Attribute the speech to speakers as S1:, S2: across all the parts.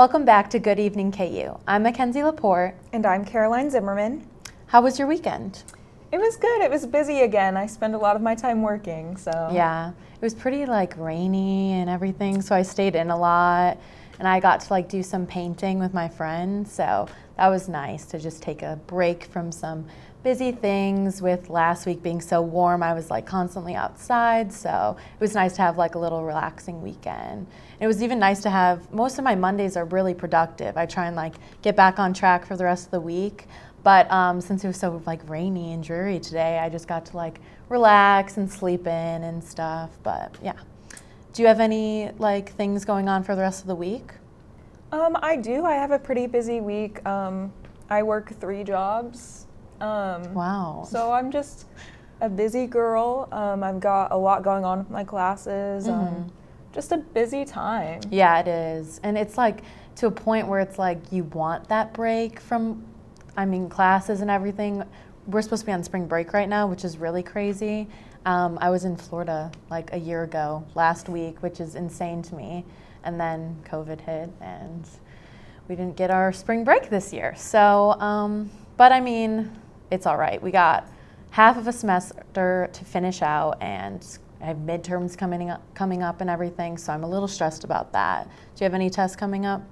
S1: Welcome back to Good Evening KU. I'm Mackenzie Laporte.
S2: And I'm Caroline Zimmerman.
S1: How was your weekend?
S2: It was good. It was busy again. I spend a lot of my time working, so.
S1: Yeah, it was pretty rainy and everything, so I stayed in a lot. And I got to do some painting with my friends, so that was nice to just take a break from some busy things. With last week being so warm, I was constantly outside, so it was nice to have a little relaxing weekend. And it was even nice to have, most of my Mondays are really productive. I try and get back on track for the rest of the week, but since it was so rainy and dreary today, I just got to relax and sleep in and stuff. But yeah. Do you have any things going on for the rest of the week?
S2: I do. I have a pretty busy week. I work 3 jobs.
S1: Wow.
S2: So I'm just a busy girl. I've got a lot going on with my classes. Just a busy time.
S1: Yeah, it is. And it's to a point where it's you want that break from, classes and everything. We're supposed to be on spring break right now, which is really crazy. I was in Florida a year ago, last week, which is insane to me. And then COVID hit and we didn't get our spring break this year. So, but it's all right. We got half of a semester to finish out and I have midterms coming up and everything. So I'm a little stressed about that. Do you have any tests coming up?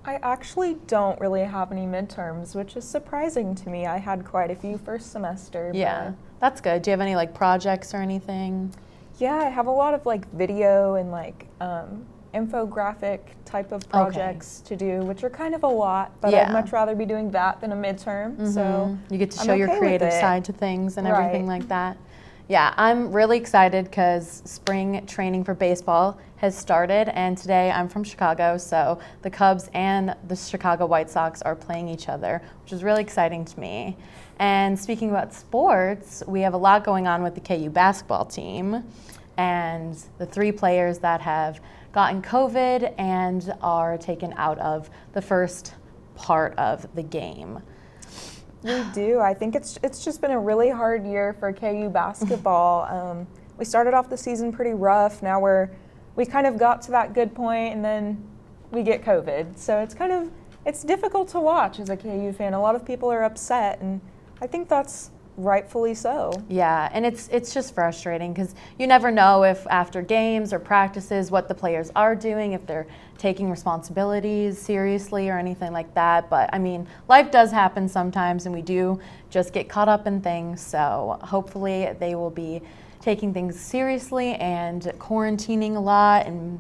S2: I actually don't really have any midterms, which is surprising to me. I had quite a few first semester.
S1: Yeah, that's good. Do you have any projects or anything?
S2: Yeah, I have a lot of video and infographic type of projects to do, which are kind of a lot, but I'd much rather be doing that than a midterm. So
S1: you get to show your creative side to things and everything like that. Yeah, I'm really excited because spring training for baseball has started, and today I'm from Chicago, so the Cubs and the Chicago White Sox are playing each other, which is really exciting to me. And speaking about sports, we have a lot going on with the KU basketball team and the 3 players that have gotten COVID and are taken out of the first part of the game.
S2: We do. I think it's just been a really hard year for KU basketball. We started off the season pretty rough. Now we kind of got to that good point, and then we get COVID. So it's difficult to watch as a KU fan. A lot of people are upset, and I think that's rightfully so.
S1: Yeah, and it's just frustrating because you never know if after games or practices what the players are doing, if they're taking responsibilities seriously or anything like that. But life does happen sometimes and we do just get caught up in things. So hopefully they will be taking things seriously and quarantining a lot, and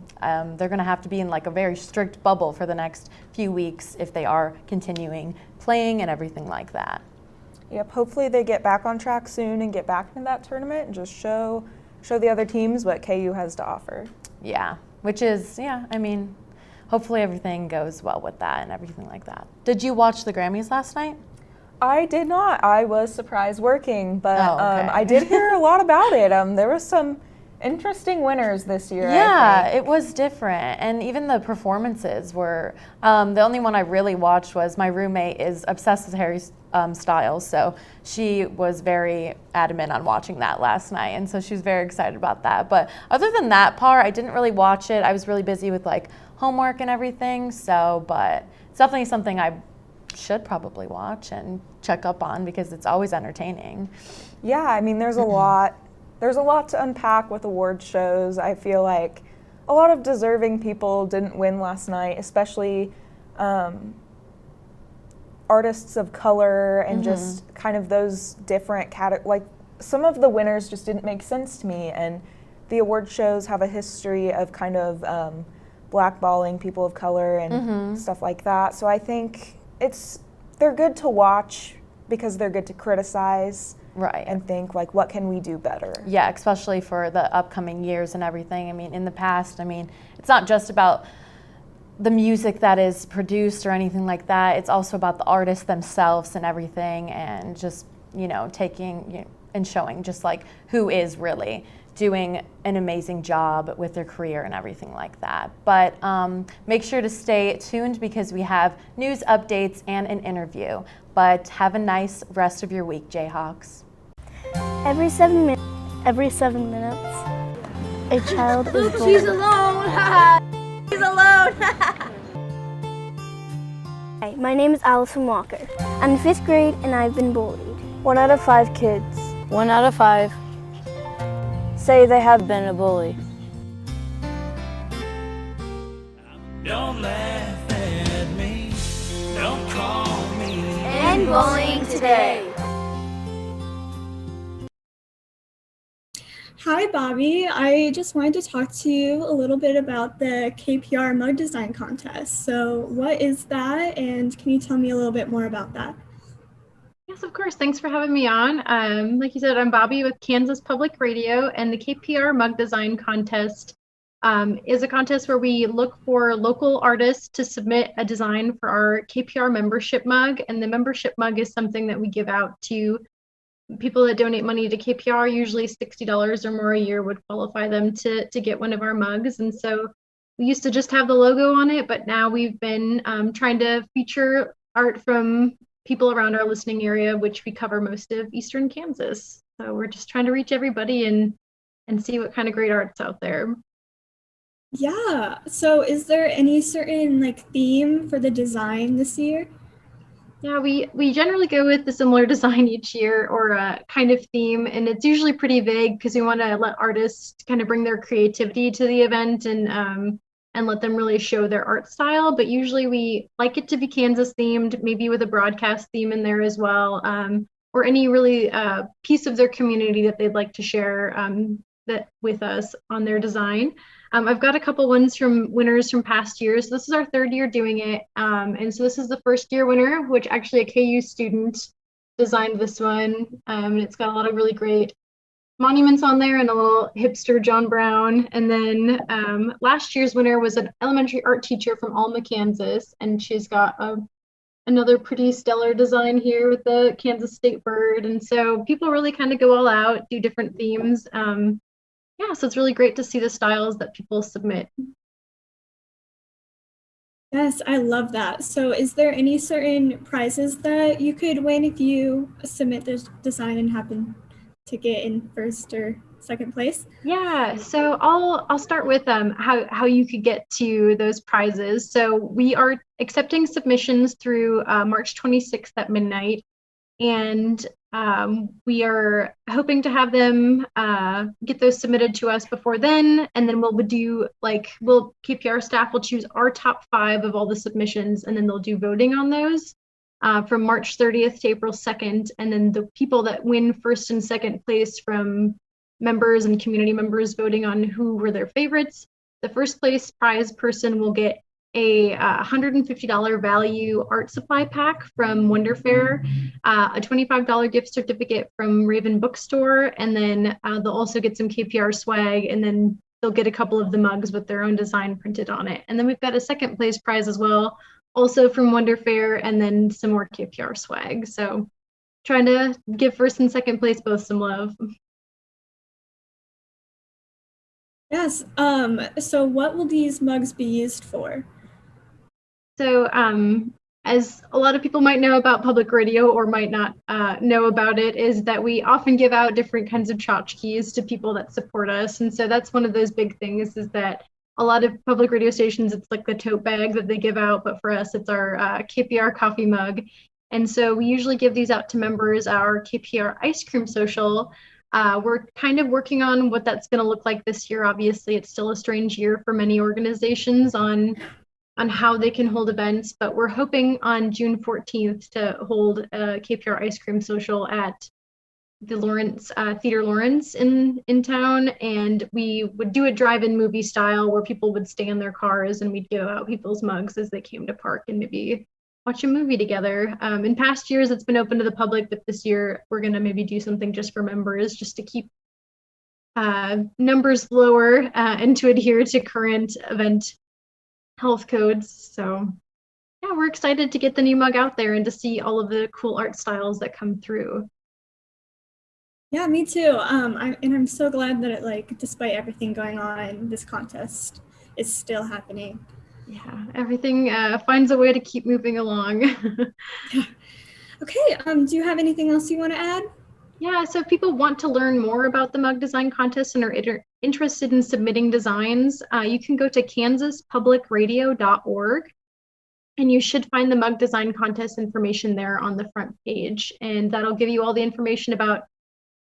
S1: they're going to have to be in a very strict bubble for the next few weeks if they are continuing playing and everything like that.
S2: Yep, hopefully they get back on track soon and get back into that tournament and just show the other teams what KU has to offer.
S1: Yeah, which is, hopefully everything goes well with that and everything like that. Did you watch the Grammys last night?
S2: I did not. I was surprised working, but I did hear a lot about it. There were some interesting winners this year.
S1: Yeah, it was different, and even the performances were. The only one I really watched was my roommate is obsessed with Harry Styles, so she was very adamant on watching that last night, and so she was very excited about that. But other than that part, I didn't really watch it. I was really busy with homework and everything. So, but it's definitely something I should probably watch and check up on because it's always entertaining.
S2: Yeah, there's a lot. There's a lot to unpack with award shows. I feel like a lot of deserving people didn't win last night, especially artists of color and just kind of those different categories. Some of the winners just didn't make sense to me, and the award shows have a history of kind of blackballing people of color and stuff like that. So I think they're good to watch because they're good to criticize.
S1: Right.
S2: And think what can we do better?
S1: Yeah, especially for the upcoming years and everything. In the past, it's not just about the music that is produced or anything like that. It's also about the artists themselves and everything, and just taking and showing just who is really doing an amazing job with their career and everything like that. But make sure to stay tuned because we have news updates and an interview. But have a nice rest of your week, Jayhawks.
S3: Every 7 minutes, a child is born.
S4: She's alone. She's alone.
S3: Hi, my name is Allison Walker. I'm in 5th grade and I've been bullied.
S4: 1 out of 5 kids
S5: 1 out of 5
S4: say they have
S5: been a bully.
S6: Don't laugh at me, don't call me.
S3: And bullying today.
S7: Hi, Bobbi. I just wanted to talk to you a little bit about the KPR Mug Design Contest. So what is that, and can you tell me a little bit more about that?
S8: Yes, of course. Thanks for having me on. Like you said, I'm Bobbi with Kansas Public Radio, and the KPR Mug Design Contest is a contest where we look for local artists to submit a design for our KPR membership mug. And the membership mug is something that we give out to people that donate money to KPR. Usually $60 or more a year would qualify them to get one of our mugs. And so we used to just have the logo on it, but now we've been trying to feature art from people around our listening area, which we cover most of eastern Kansas. So we're just trying to reach everybody and see what kind of great art's out there.
S7: Yeah. So is there any certain theme for the design this year?
S8: Yeah, we generally go with a similar design each year or a kind of theme, and it's usually pretty vague because we want to let artists kind of bring their creativity to the event and let them really show their art style. But usually we like it to be Kansas themed, maybe with a broadcast theme in there as well, or any really piece of their community that they'd like to share that with us on their design. I've got a couple ones from winners from past years. This is our 3rd year doing it. And so this is the 1st year winner, which actually a KU student designed this one. And it's got a lot of really great monuments on there and a little hipster John Brown. And then last year's winner was an elementary art teacher from Alma, Kansas. And she's got another pretty stellar design here with the Kansas state bird. And so people really kind of go all out, do different themes. Yeah, so it's really great to see the styles that people submit.
S7: Yes, I love that. So is there any certain prizes that you could win if you submit this design and happen to get in 1st or 2nd place?
S8: Yeah, so I'll start with how you could get to those prizes. So we are accepting submissions through March 26th at midnight. And we are hoping to have them get those submitted to us before then, and then we'll do KPR staff will choose our top 5 of all the submissions, and then they'll do voting on those from March 30th to April 2nd, and then the people that win 1st and 2nd place from members and community members voting on who were their favorites. The 1st place prize person will get a $150 value art supply pack from Wonder Fair, a $25 gift certificate from Raven Bookstore, and then they'll also get some KPR swag, and then they'll get a couple of the mugs with their own design printed on it. And then we've got a 2nd place prize as well, also from Wonder Fair, and then some more KPR swag. So trying to give 1st and 2nd place both some love.
S7: Yes. So what will these mugs be used for?
S8: So as a lot of people might know about public radio or might not know about it, is that we often give out different kinds of tchotchkes to people that support us. And so that's one of those big things, is that a lot of public radio stations, it's like the tote bag that they give out, but for us, it's our KPR coffee mug. And so we usually give these out to members, our KPR ice cream social. We're kind of working on what that's going to look like this year. Obviously, it's still a strange year for many organizations on how they can hold events, but we're hoping on June 14th to hold a KPR ice cream social at the Lawrence Theater Lawrence in town, and we would do a drive-in movie style where people would stay in their cars and we'd give out people's mugs as they came to park and maybe watch a movie together. In past years, it's been open to the public, but this year we're going to maybe do something just for members, just to keep numbers lower and to adhere to current event health codes. So yeah, we're excited to get the new mug out there and to see all of the cool art styles that come through.
S7: Yeah, me too. I'm so glad that despite everything going on, this contest is still happening.
S8: Yeah, everything finds a way to keep moving along.
S7: Yeah. Okay, do you have anything else you want to add?
S8: Yeah, so if people want to learn more about the Mug Design Contest and are interested in submitting designs, you can go to kansaspublicradio.org. And you should find the Mug Design Contest information there on the front page. And that'll give you all the information about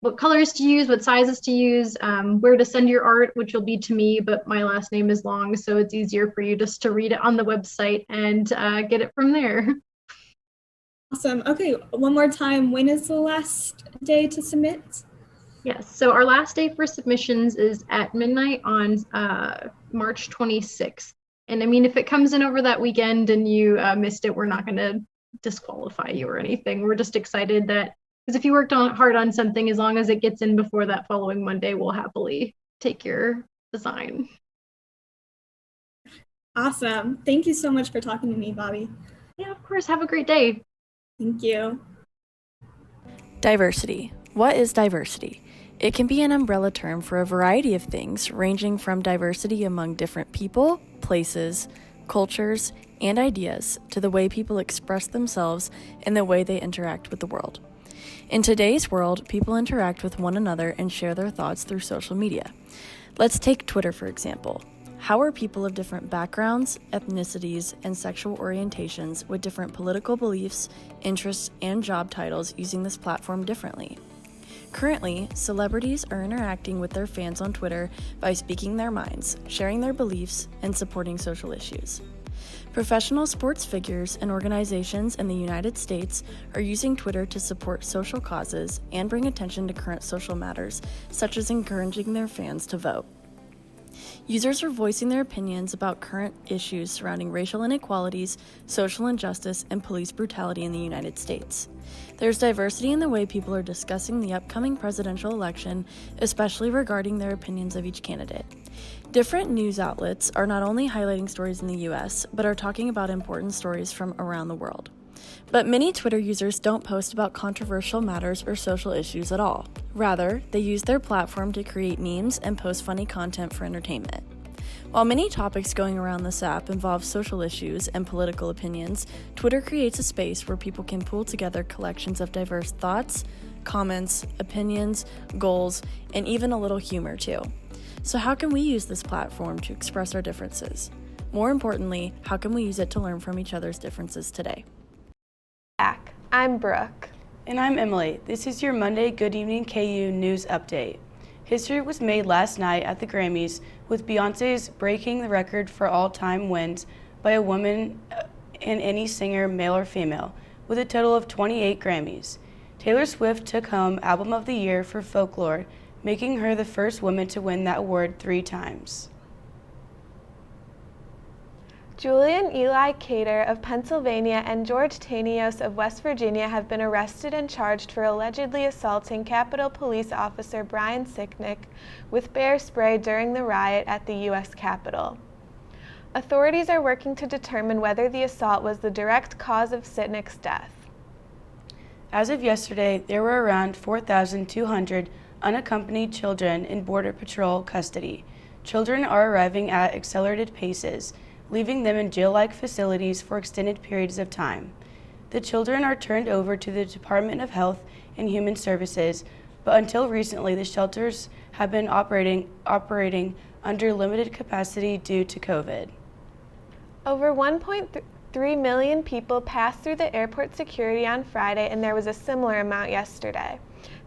S8: what colors to use, what sizes to use, where to send your art, which will be to me, but my last name is long, so it's easier for you just to read it on the website and get it from there.
S7: Awesome. Okay, one more time. When is the last day to submit?
S8: Yes, so our last day for submissions is at midnight on March 26th. And I mean, if it comes in over that weekend and you missed it, we're not going to disqualify you or anything. We're just excited that, because if you worked hard on something, as long as it gets in before that following Monday, we'll happily take your design.
S7: Awesome. Thank you so much for talking to me, Bobbi.
S8: Yeah, of course. Have a great day.
S7: Thank you.
S5: Diversity. What is diversity? It can be an umbrella term for a variety of things, ranging from diversity among different people, places, cultures, and ideas, to the way people express themselves and the way they interact with the world. In today's world, people interact with one another and share their thoughts through social media. Let's take Twitter, for example. How are people of different backgrounds, ethnicities, and sexual orientations with different political beliefs, interests, and job titles using this platform differently? Currently, celebrities are interacting with their fans on Twitter by speaking their minds, sharing their beliefs, and supporting social issues. Professional sports figures and organizations in the United States are using Twitter to support social causes and bring attention to current social matters, such as encouraging their fans to vote. Users are voicing their opinions about current issues surrounding racial inequalities, social injustice, and police brutality in the United States. There's diversity in the way people are discussing the upcoming presidential election, especially regarding their opinions of each candidate. Different news outlets are not only highlighting stories in the US, but are talking about important stories from around the world. But many Twitter users don't post about controversial matters or social issues at all. Rather, they use their platform to create memes and post funny content for entertainment. While many topics going around this app involve social issues and political opinions, Twitter creates a space where people can pull together collections of diverse thoughts, comments, opinions, goals, and even a little humor too. So how can we use this platform to express our differences? More importantly, how can we use it to learn from each other's differences today?
S9: I'm Brooke.
S10: And I'm Emily. This is your Monday Good Evening KU news update. History was made last night at the Grammys with Beyoncé's breaking the record for all-time wins by a woman in any singer, male or female, with a total of 28 Grammys. Taylor Swift took home Album of the Year for Folklore, making her the first woman to win that award 3 times.
S9: Julian Eli Cater of Pennsylvania and George Tanios of West Virginia have been arrested and charged for allegedly assaulting Capitol Police Officer Brian Sicknick with bear spray during the riot at the U.S. Capitol. Authorities are working to determine whether the assault was the direct cause of Sicknick's death.
S10: As of yesterday, there were around 4,200 unaccompanied children in Border Patrol custody. Children are arriving at accelerated paces, leaving them in jail-like facilities for extended periods of time. The children are turned over to the Department of Health and Human Services, but until recently the shelters have been operating under limited capacity due to COVID.
S9: Over 1.3 million people passed through the airport security on Friday, and there was a similar amount yesterday.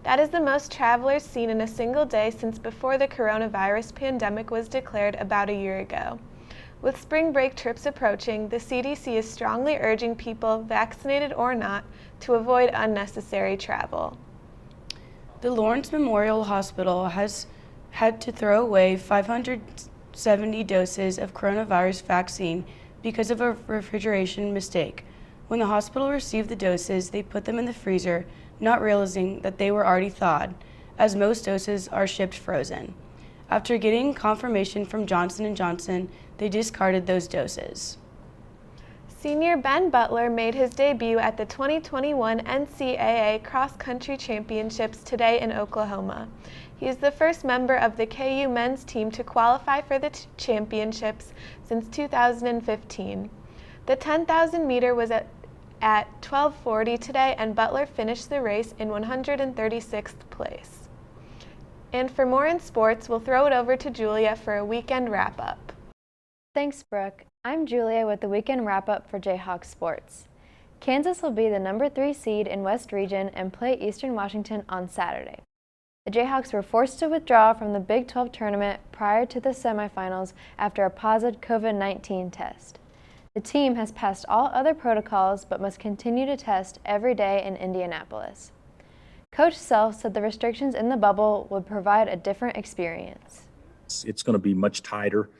S9: That is the most travelers seen in a single day since before the coronavirus pandemic was declared about a year ago. With spring break trips approaching, the CDC is strongly urging people, vaccinated or not, to avoid unnecessary travel.
S10: The Lawrence Memorial Hospital has had to throw away 570 doses of coronavirus vaccine because of a refrigeration mistake. When the hospital received the doses, they put them in the freezer, not realizing that they were already thawed, as most doses are shipped frozen. After getting confirmation from Johnson & Johnson, they discarded those doses.
S9: Senior Ben Butler made his debut at the 2021 NCAA Cross Country Championships today in Oklahoma. He is the first member of the KU men's team to qualify for the championships since 2015. The 10,000 meter was at 12:40 today, and Butler finished the race in 136th place. And for more in sports, we'll throw it over to Julia for a weekend wrap-up.
S11: Thanks, Brooke. I'm Julia with the weekend wrap-up for Jayhawks sports. Kansas will be the number 3 seed in West Region and play Eastern Washington on Saturday. The Jayhawks were forced to withdraw from the Big 12 tournament prior to the semifinals after a positive COVID-19 test. The team has passed all other protocols but must continue to test every day in Indianapolis. Coach Self said the restrictions in the bubble would provide a different experience.
S12: It's going to be much tighter.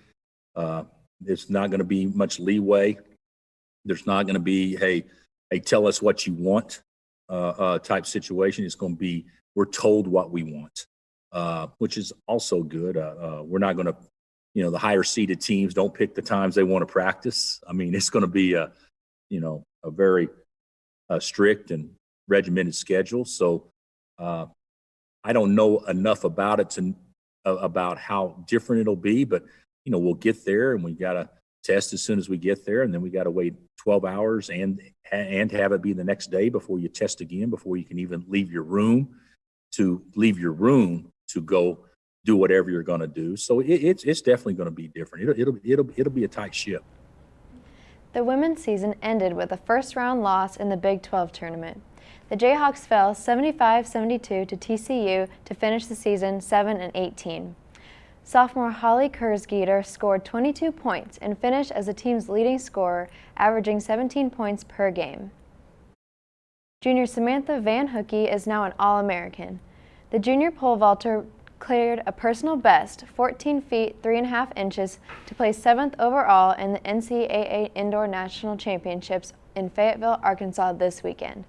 S12: There's not going to be much leeway. There's not going to be, hey, tell us what you want type situation. It's going to be, we're told what we want, which is also good. We're not going to, the higher seeded teams don't pick the times they want to practice. I mean, it's going to be a very strict and regimented schedule. So I don't know enough about it about how different it'll be, but we'll get there, and we got to test as soon as we get there, and then we got to wait 12 hours and have it be the next day before you test again, before you can even leave your room to go do whatever you're going to do. So it's definitely going to be different. It'll be a tight ship.
S11: The women's season ended with a first-round loss in the Big 12 tournament. The Jayhawks fell 75-72 to TCU to finish the season 7-18. Sophomore Holly Kurzgeter scored 22 points and finished as the team's leading scorer, averaging 17 points per game. Junior Samantha Van Hookey is now an All-American. The junior pole vaulter cleared a personal best, 14 feet 3.5 inches, to place 7th overall in the NCAA Indoor National Championships in Fayetteville, Arkansas this weekend.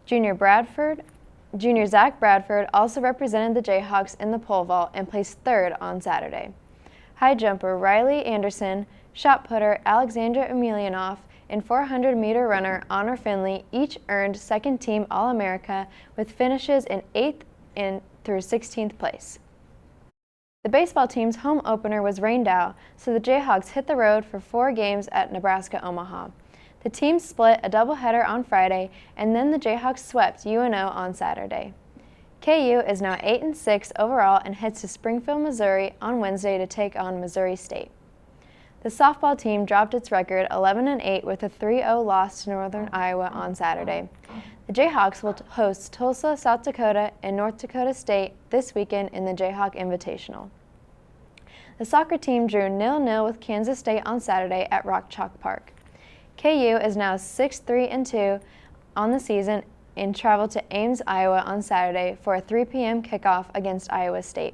S11: Junior Zach Bradford also represented the Jayhawks in the pole vault and placed 3rd on Saturday. High jumper Riley Anderson, shot putter Alexandra Emelianoff, and 400-meter runner Honor Finley each earned second-team All-America with finishes in 8th through 16th place. The baseball team's home opener was rained out, so the Jayhawks hit the road for 4 games at Nebraska-Omaha. The team split a doubleheader on Friday, and then the Jayhawks swept UNO on Saturday. KU is now 8-6 overall and heads to Springfield, Missouri on Wednesday to take on Missouri State. The softball team dropped its record 11-8 with a 3-0 loss to Northern Iowa on Saturday. The Jayhawks will host Tulsa, South Dakota, and North Dakota State this weekend in the Jayhawk Invitational. The soccer team drew 0-0 with Kansas State on Saturday at Rock Chalk Park. KU is now 6-3-2 on the season and traveled to Ames, Iowa on Saturday for a 3 p.m. kickoff against Iowa State.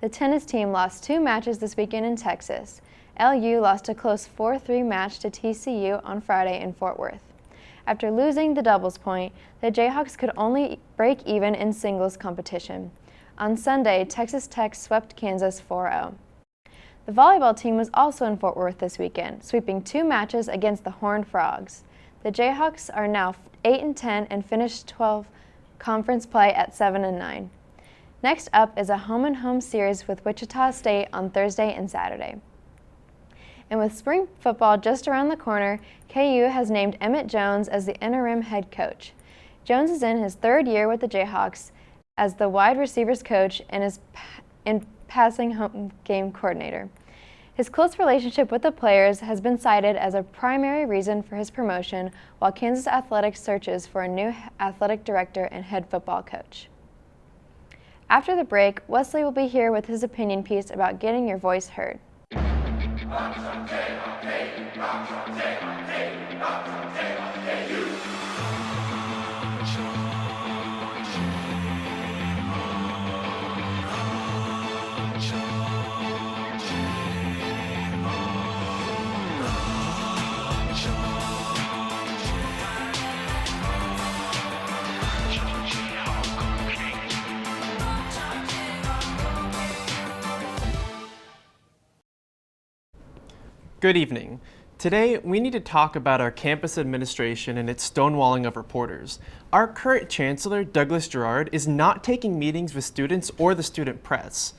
S11: The tennis team lost 2 matches this weekend in Texas. LU lost a close 4-3 match to TCU on Friday in Fort Worth. After losing the doubles point, the Jayhawks could only break even in singles competition. On Sunday, Texas Tech swept Kansas 4-0. The volleyball team was also in Fort Worth this weekend, sweeping 2 matches against the Horned Frogs. The Jayhawks are now 8-10 and finished 12 conference play at 7-9. Next up is a home-and-home series with Wichita State on Thursday and Saturday. And with spring football just around the corner, KU has named Emmett Jones as the interim head coach. Jones is in his 3rd year with the Jayhawks as the wide receivers coach and is passing home game coordinator. His close relationship with the players has been cited as a primary reason for his promotion, while Kansas Athletics searches for a new athletic director and head football coach. After the break, Wesley will be here with his opinion piece about getting your voice heard.
S13: Good evening. Today, we need to talk about our campus administration and its stonewalling of reporters. Our current chancellor, Douglas Gerard, is not taking meetings with students or the student press.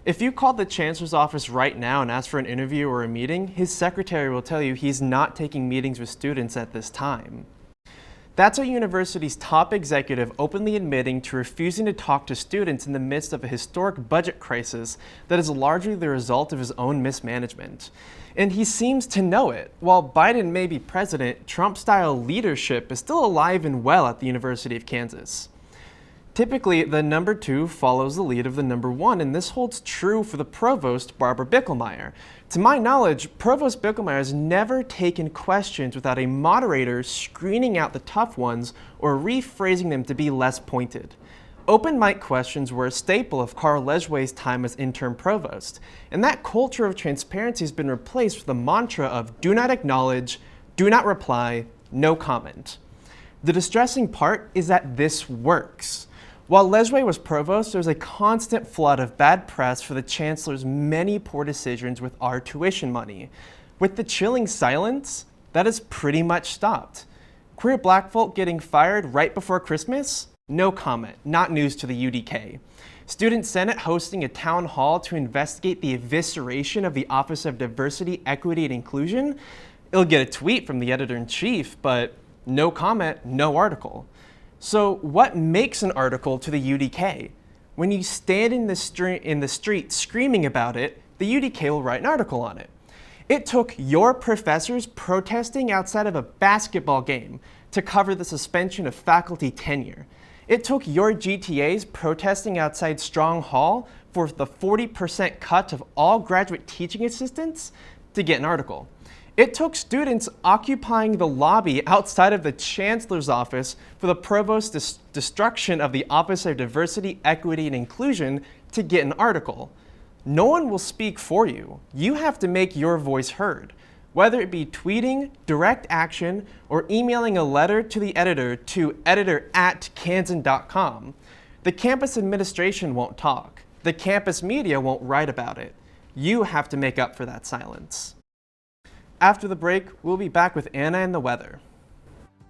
S13: If you call the chancellor's office right now and ask for an interview or a meeting, his secretary will tell you he's not taking meetings with students at this time. That's our university's top executive openly admitting to refusing to talk to students in the midst of a historic budget crisis that is largely the result of his own mismanagement. And he seems to know it. While Biden may be president, Trump-style leadership is still alive and well at the University of Kansas. Typically, the number 2 follows the lead of the number 1, and this holds true for the provost, Barbara Bickelmeyer. To my knowledge, Provost Bickelmeyer has never taken questions without a moderator screening out the tough ones or rephrasing them to be less pointed. Open mic questions were a staple of Carl Legeways' time as interim provost, and that culture of transparency has been replaced with the mantra of do not acknowledge, do not reply, no comment. The distressing part is that this works. While Legeways was provost, there was a constant flood of bad press for the chancellor's many poor decisions with our tuition money. With the chilling silence, that has pretty much stopped. Queer black folk getting fired right before Christmas? No comment, not news to the UDK. Student Senate hosting a town hall to investigate the evisceration of the Office of Diversity, Equity, and Inclusion? It'll get a tweet from the editor-in-chief, but no comment, no article. So what makes an article to the UDK? When you stand in the street screaming about it, the UDK will write an article on it. It took your professors protesting outside of a basketball game to cover the suspension of faculty tenure. It took your GTAs protesting outside Strong Hall for the 40% cut of all graduate teaching assistants to get an article. It took students occupying the lobby outside of the chancellor's office for the provost's destruction of the Office of Diversity, Equity, and Inclusion to get an article. No one will speak for you. You have to make your voice heard, whether it be tweeting, direct action, or emailing a letter to the editor to editor@kansan.com. The campus administration won't talk. The campus media won't write about it. You have to make up for that silence. After the break, we'll be back with Anna and the weather.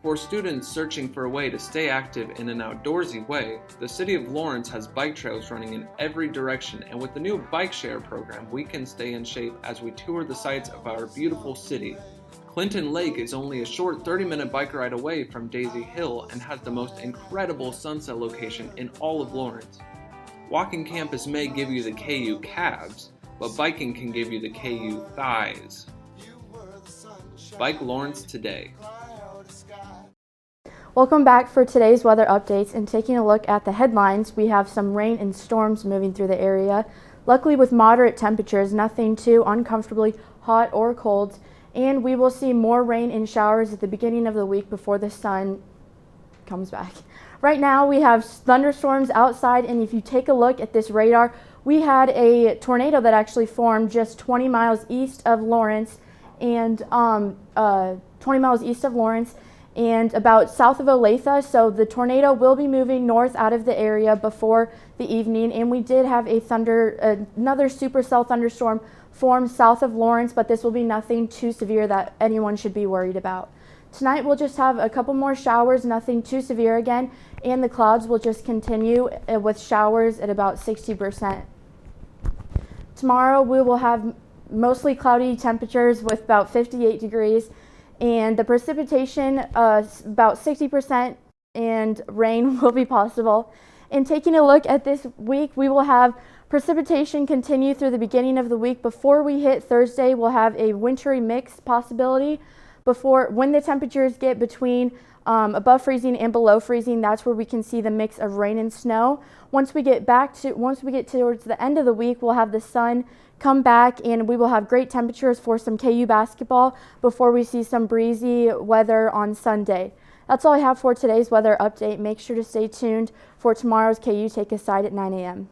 S14: For students searching for a way to stay active in an outdoorsy way, the City of Lawrence has bike trails running in every direction, and with the new bike share program, we can stay in shape as we tour the sights of our beautiful city. Clinton Lake is only a short 30-minute bike ride away from Daisy Hill and has the most incredible sunset location in all of Lawrence. Walking campus may give you the KU calves, but biking can give you the KU thighs. Bike Lawrence today.
S15: Welcome back for today's weather updates, and taking a look at the headlines, we have some rain and storms moving through the area. Luckily with moderate temperatures, nothing too uncomfortably hot or cold, and we will see more rain and showers at the beginning of the week before the sun comes back. Right now we have thunderstorms outside, and if you take a look at this radar, we had a tornado that actually formed just 20 miles east of Lawrence and 20 miles east of Lawrence and about south of Olathe. So the tornado will be moving north out of the area before the evening, and we did have another supercell thunderstorm form south of Lawrence, but this will be nothing too severe that anyone should be worried about. Tonight we'll just have a couple more showers, nothing too severe again, and the clouds will just continue with showers at about 60%. Tomorrow we will have mostly cloudy temperatures with about 58 degrees, and the precipitation about 60%, and rain will be possible. And taking a look at this week, we will have precipitation continue through the beginning of the week. Before we hit Thursday, we'll have a wintry mix possibility. When the temperatures get between above freezing and below freezing, that's where we can see the mix of rain and snow. Once we get towards the end of the week, we'll have the sun come back, and we will have great temperatures for some KU basketball before we see some breezy weather on Sunday. That's all I have for today's weather update. Make sure to stay tuned for tomorrow's KU Take a Side at 9 a.m.